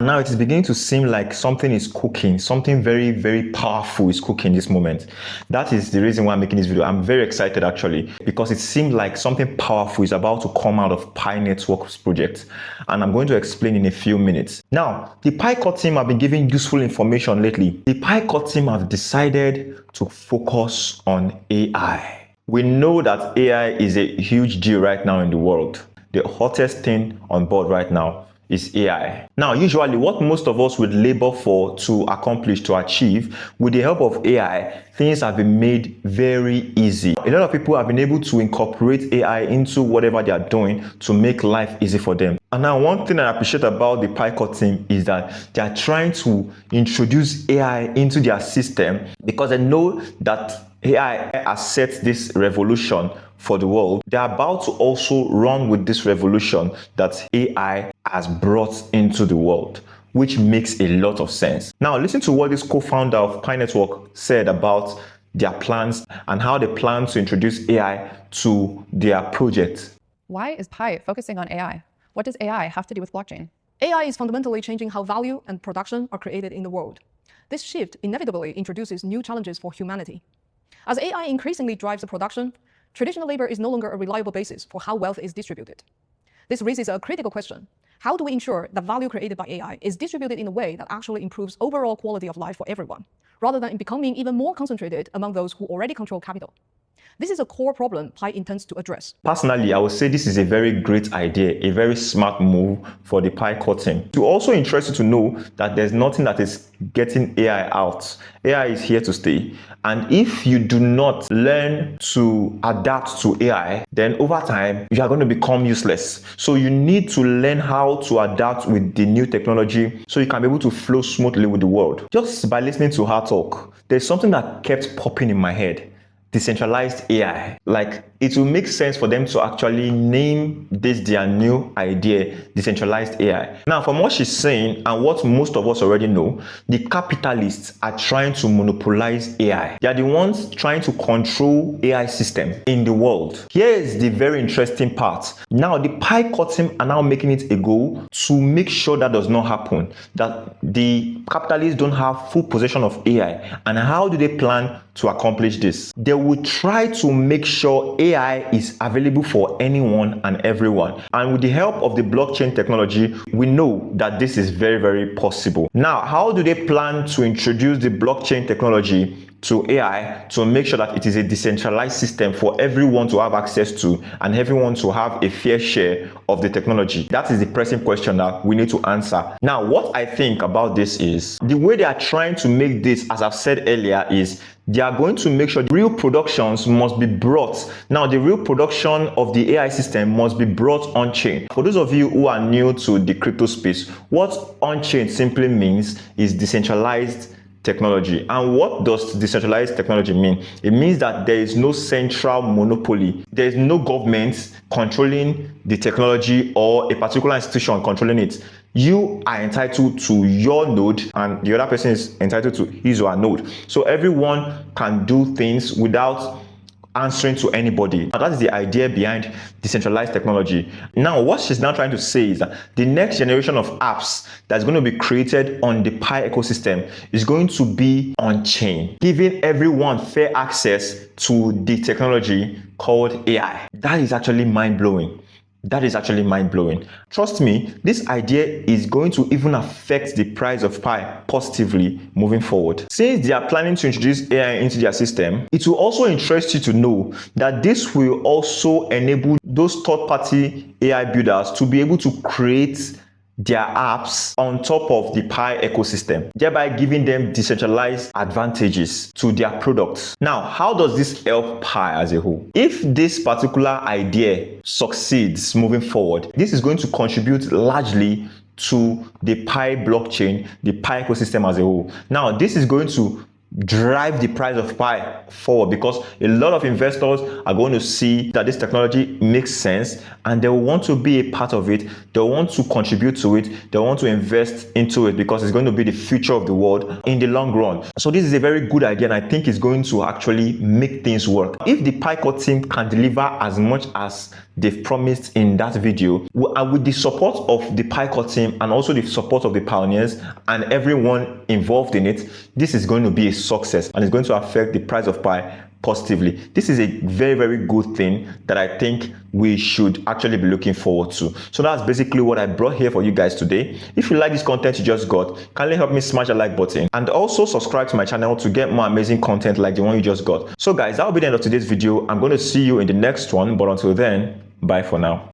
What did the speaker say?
now it is beginning to seem like something is cooking, something very, very powerful is cooking this moment. That is the reason why I'm making this video. I'm very excited actually, because it seems like something powerful is about to come out of Pi Network's project. And I'm going to explain in a few minutes. Now, the Pi Core team have been giving useful information lately. The Pi Core team have decided to focus on AI. We know that AI is a huge deal right now in the world. The hottest thing on board right now is AI. Now, usually what most of us would labor for to accomplish, to achieve, with the help of AI, things have been made very easy. A lot of people have been able to incorporate AI into whatever they are doing to make life easy for them. And now one thing I appreciate about the Pi Core team is that they are trying to introduce AI into their system because they know that AI has set this revolution for the world. They're about to also run with this revolution that AI has brought into the world, which makes a lot of sense. Now, listen to what this co-founder of Pi Network said about their plans and how they plan to introduce AI to their project. Why is Pi focusing on AI? What does AI have to do with blockchain? AI is fundamentally changing how value and production are created in the world. This shift inevitably introduces new challenges for humanity. As AI increasingly drives the production, traditional labor is no longer a reliable basis for how wealth is distributed. This raises a critical question. How do we ensure that value created by AI is distributed in a way that actually improves overall quality of life for everyone, rather than becoming even more concentrated among those who already control capital? This is a core problem Pi intends to address. Personally, I would say this is a very great idea, a very smart move for the Pi Core team. To also interest you to know that there's nothing that is getting AI out. AI is here to stay. And if you do not learn to adapt to AI, then over time, you are going to become useless. So you need to learn how to adapt with the new technology so you can be able to flow smoothly with the world. Just by listening to her talk, there's something that kept popping in my head. Decentralized AI. Like, it will make sense for them to actually name this their new idea, decentralized AI. Now, from what she's saying and what most of us already know, the capitalists are trying to monopolize AI. They are the ones trying to control AI system in the world. Here is the very interesting part. Now, the Pi Core team are now making it a goal to make sure that does not happen, that the capitalists don't have full possession of AI. And how do they plan to accomplish this? They will try to make sure AI is available for anyone and everyone. And with the help of the blockchain technology, we know that this is very, very possible. Now, how do they plan to introduce the blockchain technology to AI to make sure that it is a decentralized system for everyone to have access to and everyone to have a fair share of the technology? That is the pressing question that we need to answer. Now, what I think about this is the way they are trying to make this, as I've said earlier, is they are going to make sure the real productions must be brought. Now, the real production of the AI system must be brought on chain. For those of you who are new to the crypto space, what on chain simply means is decentralized technology. And what does decentralized technology mean? It means that there is no central monopoly. There is no government controlling the technology or a particular institution controlling it. You are entitled to your node and the other person is entitled to his or her node. So everyone can do things without answering to anybody. Now, that is the idea behind decentralized technology. Now, what she's now trying to say is that the next generation of apps that's going to be created on the Pi ecosystem is going to be on chain, giving everyone fair access to the technology called AI. That is actually mind-blowing. That is actually mind-blowing. Trust me, this idea is going to even affect the price of Pi positively moving forward. Since they are planning to introduce AI into their system, it will also interest you to know that this will also enable those third-party AI builders to be able to create their apps on top of the Pi ecosystem, thereby giving them decentralized advantages to their products. Now, how does this help Pi as a whole? If this particular idea succeeds moving forward, this is going to contribute largely to the Pi blockchain, the Pi ecosystem as a whole. Now, this is going to drive the price of Pi forward because a lot of investors are going to see that this technology makes sense and they will want to be a part of it. They want to contribute to it. They want to invest into it because it's going to be the future of the world in the long run. So this is a very good idea and I think it's going to actually make things work. If the Pi Core team can deliver as much as they've promised in that video, and with the support of the PyCore team and also the support of the pioneers and everyone involved in it, this is going to be a success and it's going to affect the price of Pi positively. This is a very, very good thing that I think we should actually be looking forward to. So that's basically what I brought here for you guys today. If you like this content you just got, kindly help me smash the like button and also subscribe to my channel to get more amazing content like the one you just got. So guys, that will be the end of today's video. I'm going to see you in the next one, but until then, bye for now.